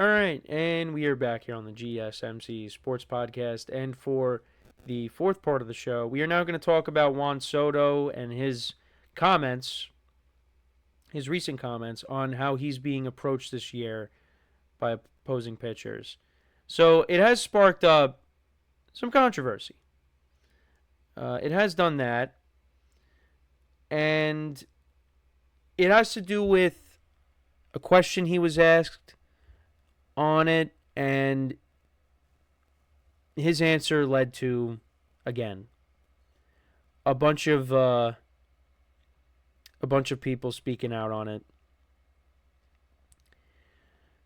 All right, and we are back here on the GSMC Sports Podcast. And for the fourth part of the show, we are now going to talk about Juan Soto and his comments, his recent comments on how he's being approached this year by opposing pitchers. So it has sparked up some controversy. It has done that, and it has to do with a question he was asked on it, and his answer led to, again, a bunch of people speaking out on it.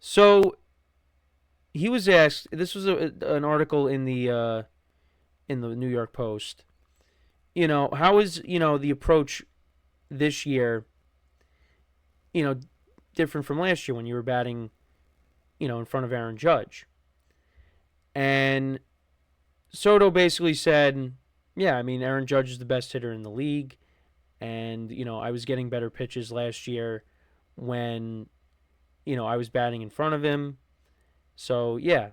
So he was asked. This was an article in the New York Post. How is the approach this year? Different from last year when you were batting, in front of Aaron Judge. And Soto basically said, yeah, I mean, Aaron Judge is the best hitter in the league. And, I was getting better pitches last year when, I was batting in front of him. So, yeah,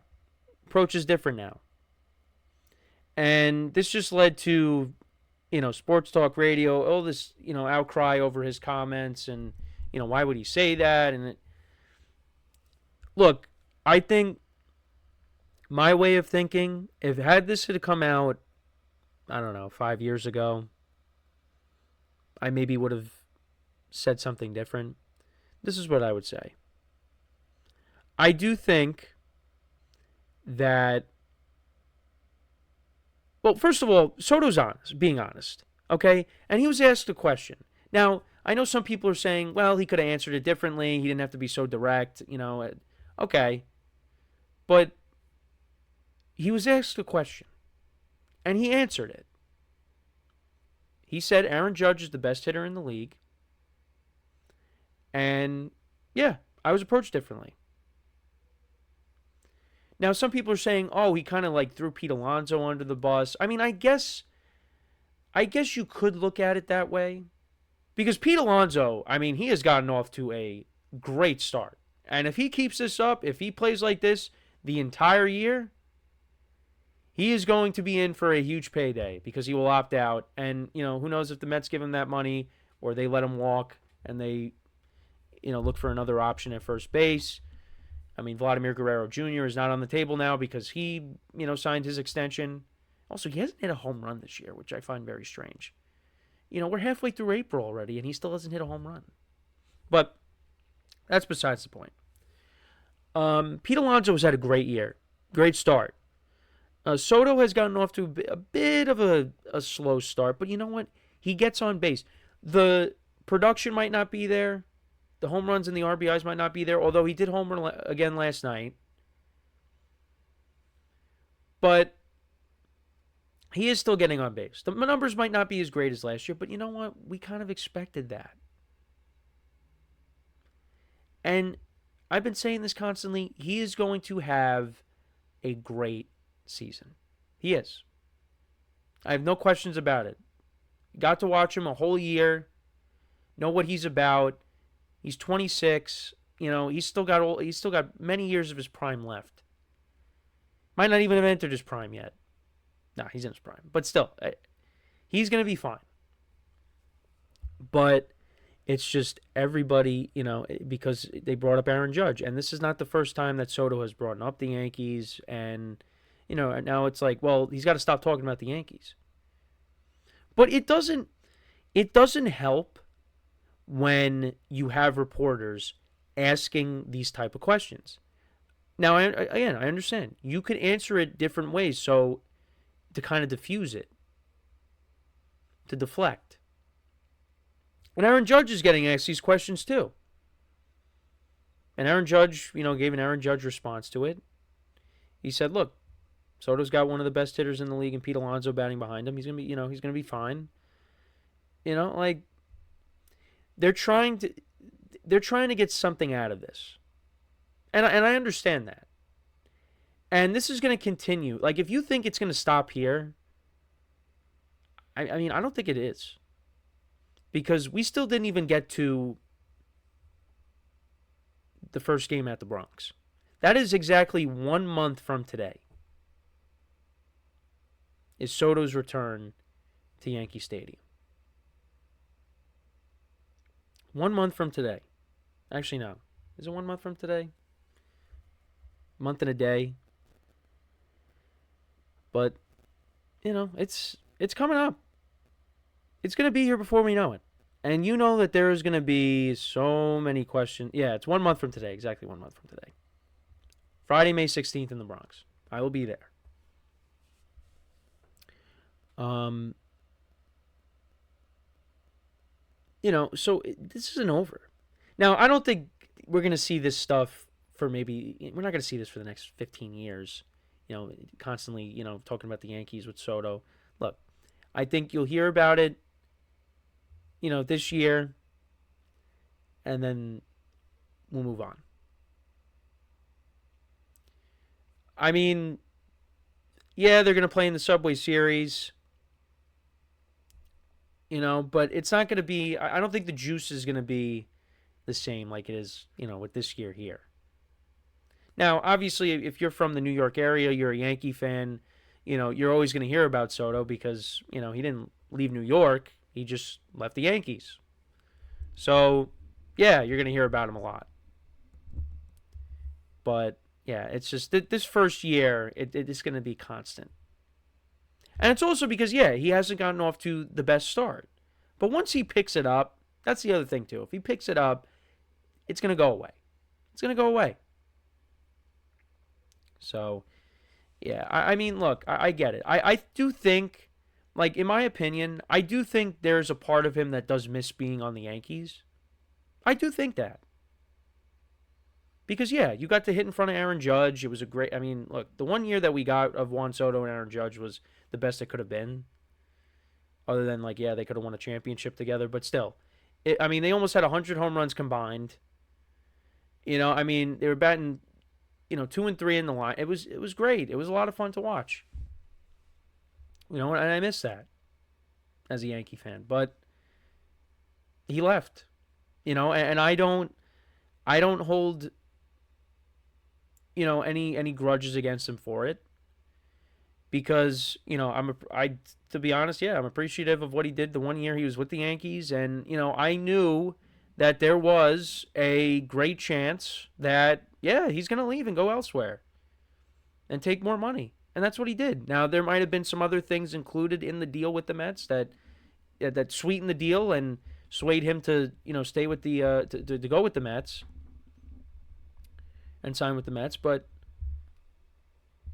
approach is different now. And this just led to, sports talk radio, all this, outcry over his comments and, why would he say that? And look, I think my way of thinking, if had this had come out, I don't know, 5 years ago, I maybe would have said something different. This is what I would say. I do think that, well, first of all, Soto's being honest, okay? And he was asked a question. Now, I know some people are saying, well, he could have answered it differently. He didn't have to be so direct, Okay. But he was asked a question, and he answered it. He said Aaron Judge is the best hitter in the league. And, yeah, I was approached differently. Now, some people are saying, oh, he kind of like threw Pete Alonso under the bus. I mean, I guess you could look at it that way. Because Pete Alonso, I mean, he has gotten off to a great start. And if he keeps this up, if he plays like this the entire year, he is going to be in for a huge payday because he will opt out. And, who knows if the Mets give him that money or they let him walk and they, look for another option at first base. I mean, Vladimir Guerrero Jr. is not on the table now because he, signed his extension. Also, he hasn't hit a home run this year, which I find very strange. We're halfway through April already, and he still hasn't hit a home run. But that's besides the point. Pete Alonso has had a great year. Great start. Soto has gotten off to a bit of a slow start, but you know what? He gets on base. The production might not be there. The home runs and the RBIs might not be there, although he did home run again last night. But he is still getting on base. The numbers might not be as great as last year, but you know what? We kind of expected that. And I've been saying this constantly. He is going to have a great season. He is. I have no questions about it. Got to watch him a whole year. Know what he's about. He's 26. He's still got many years of his prime left. Might not even have entered his prime yet. No, he's in his prime. But still, he's going to be fine. But it's just everybody, because they brought up Aaron Judge. And this is not the first time that Soto has brought up the Yankees. And, now it's like, well, he's got to stop talking about the Yankees. But it doesn't help when you have reporters asking these type of questions. Now, I understand. You could answer it different ways so to kind of diffuse it, to deflect. And Aaron Judge is getting asked these questions too. And Aaron Judge, gave an Aaron Judge response to it. He said, look, Soto's got one of the best hitters in the league and Pete Alonso batting behind him. He's going to be, he's going to be fine. They're trying to get something out of this. And I understand that. And this is going to continue. Like, if you think it's going to stop here, I mean, I don't think it is. Because we still didn't even get to the first game at the Bronx. That is exactly 1 month from today. Is Soto's return to Yankee Stadium. 1 month from today. Actually, no. Is it 1 month from today? Month and a day. But, it's coming up. It's going to be here before we know it. And you know that there's going to be so many questions. Yeah, it's 1 month from today. Exactly 1 month from today. Friday, May 16th in the Bronx. I will be there. So this isn't over. Now, I don't think we're going to see this stuff we're not going to see this for the next 15 years. Constantly, talking about the Yankees with Soto. Look, I think you'll hear about it, this year, and then we'll move on. I mean, yeah, they're going to play in the Subway Series, but it's not going to be, I don't think the juice is going to be the same like it is, with this year here. Now, obviously, if you're from the New York area, you're a Yankee fan, you're always going to hear about Soto because, he didn't leave New York. He just left the Yankees. So, yeah, you're going to hear about him a lot. But, yeah, it's just this first year, it's going to be constant. And it's also because, yeah, he hasn't gotten off to the best start. But once he picks it up, that's the other thing, too. If he picks it up, it's going to go away. It's going to go away. So, yeah, I mean, look, I get it. I do think, like, in my opinion, I do think there's a part of him that does miss being on the Yankees. I do think that. Because, yeah, you got to hit in front of Aaron Judge. It was a great, I mean, look, the 1 year that we got of Juan Soto and Aaron Judge was the best it could have been. Other than, like, yeah, they could have won a championship together. But still, they almost had 100 home runs combined. They were batting 2 and 3 in the line. It was great. It was a lot of fun to watch. And I miss that as a Yankee fan. But he left. And I don't hold any grudges against him for it. Because, to be honest, yeah, I'm appreciative of what he did the 1 year he was with the Yankees. And, I knew that there was a great chance that, yeah, he's going to leave and go elsewhere and take more money. And that's what he did. Now, there might have been some other things included in the deal with the Mets that sweetened the deal and swayed him to, stay with the to go with the Mets and sign with the Mets. But,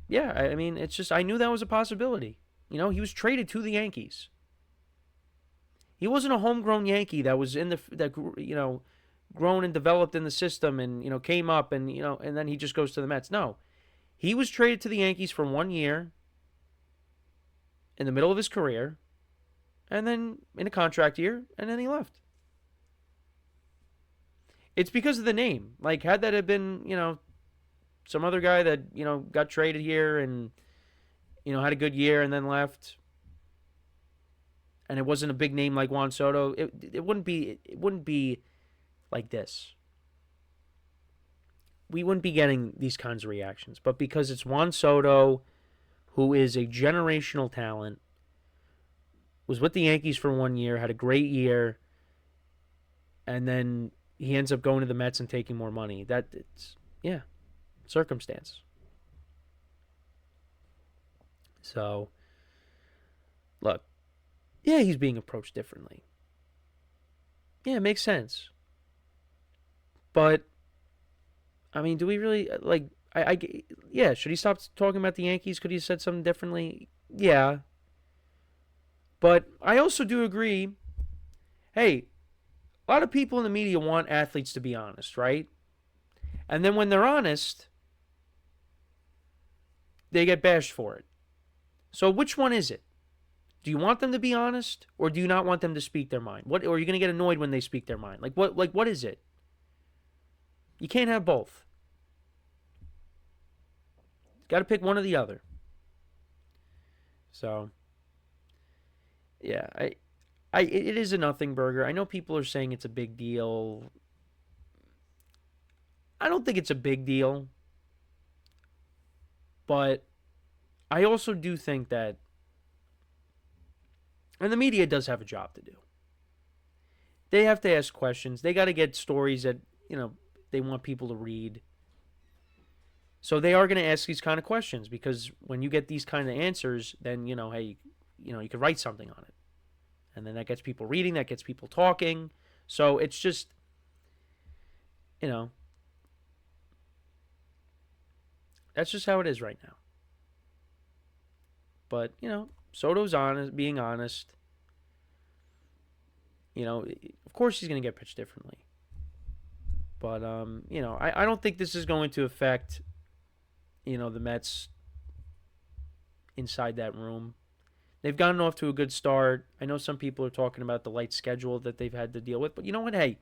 yeah, it's just I knew that was a possibility. He was traded to the Yankees. He wasn't a homegrown Yankee that was grown and developed in the system and, came up and, and then he just goes to the Mets. No. He was traded to the Yankees for 1 year in the middle of his career and then in a contract year and then he left. It's because of the name. Like, had that have been, some other guy that, got traded here and, had a good year and then left, and it wasn't a big name like Juan Soto, it wouldn't be like this. We wouldn't be getting these kinds of reactions. But because it's Juan Soto, who is a generational talent, was with the Yankees for 1 year, had a great year, and then he ends up going to the Mets and taking more money. Circumstance. So, look, yeah, he's being approached differently. Yeah, it makes sense. But, do we really, yeah, should he stop talking about the Yankees? Could he have said something differently? Yeah. But I also do agree, hey, a lot of people in the media want athletes to be honest, right? And then when they're honest, they get bashed for it. So which one is it? Do you want them to be honest, or do you not want them to speak their mind? Or are you going to get annoyed when they speak their mind? What is it? You can't have both. Got to pick one or the other. So, yeah, it is a nothing burger. I know people are saying it's a big deal. I don't think it's a big deal. But I also do think that, and the media does have a job to do. They have to ask questions. They got to get stories that, they want people to read. So they are going to ask these kind of questions, because when you get these kind of answers, then, hey, you could write something on it. And then that gets people reading, that gets people talking. So it's just, that's just how it is right now. But, Soto's honest, being honest. Of course he's going to get pitched differently. But, I don't think this is going to affect, the Mets inside that room. They've gotten off to a good start. I know some people are talking about the light schedule that they've had to deal with. But you know what? Hey,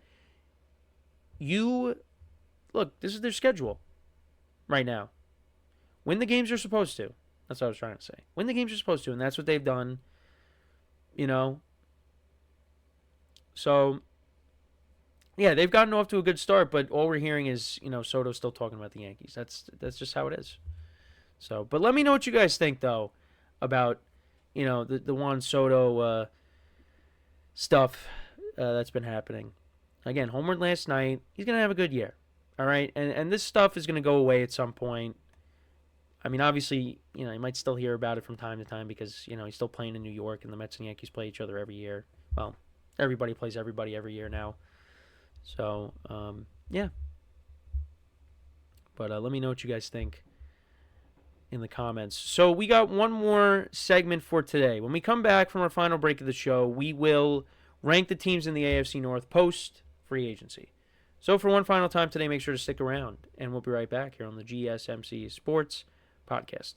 look, this is their schedule right now. Win the games you're supposed to. That's what I was trying to say. Win the games you're supposed to, and that's what they've done. So, yeah, they've gotten off to a good start, but all we're hearing is, Soto's still talking about the Yankees. That's just how it is. So, but let me know what you guys think, though, about, the Juan Soto stuff that's been happening. Again, homered last night. He's going to have a good year. All right? And this stuff is going to go away at some point. I mean, obviously, you might still hear about it from time to time because, he's still playing in New York and the Mets and Yankees play each other every year. Well, everybody plays everybody every year now. So, yeah. But let me know what you guys think in the comments. So we got one more segment for today. When we come back from our final break of the show, we will rank the teams in the AFC North post free agency. So for one final time today, make sure to stick around, and we'll be right back here on the GSMC Sports Podcast.